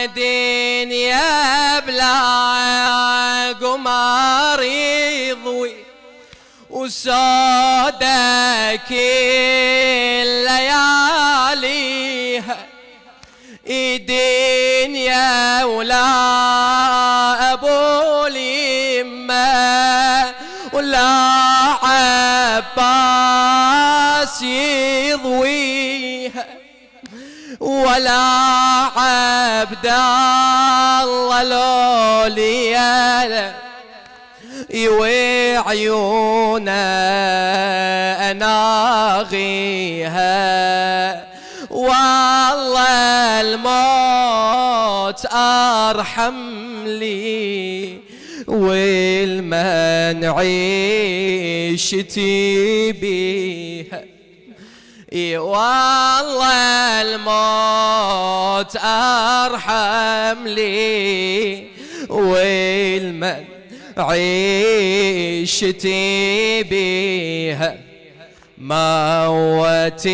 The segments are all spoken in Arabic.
دين يا بلا قمر يضوي وسودك اللياليها ايدين يا ولا ابو اليمه ولا عباس يضويها ولا عبد الله لوليا يوي عيونا اناغيها والله الموت ارحم لي والمن عيشتي بيها والله الموت ارحم لي والمن عيشتي بيها موتتني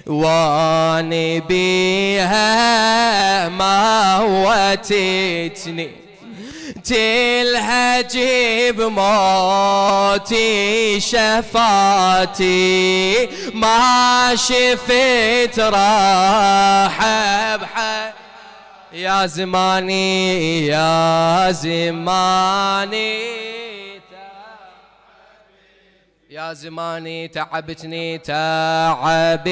واني بيها موتتني تلهجي بموتي شفاتي ما شفت راحة بحد يا زماني يا زماني يا زماني تعبتني تعبتني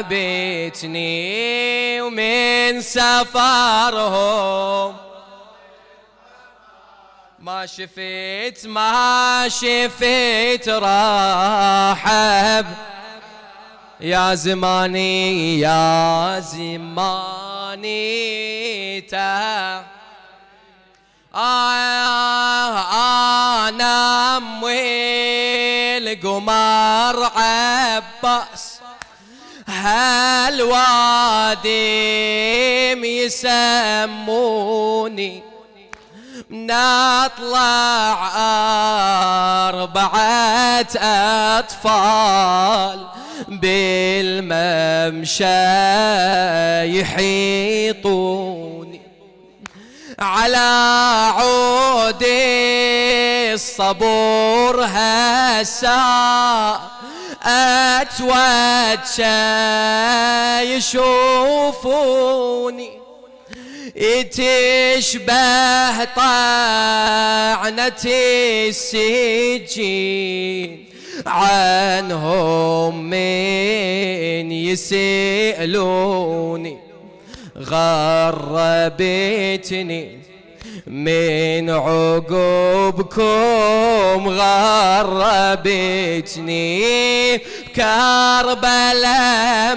تعبتني ومن سفرهم ما شفت راحب يا زماني يا زماني أنا أموي القمر عباس هالوادم يسموني نطلع 4 أطفال بالممشى يحيطوني على عود الصبور هسا أتوجه يشوفوني تشبه طعنة السجين عنهم من يسألوني غربتني من عقوبكم غربتني كربلاء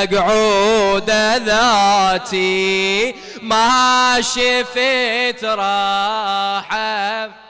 مقعودة ذاتي ما شفت راحة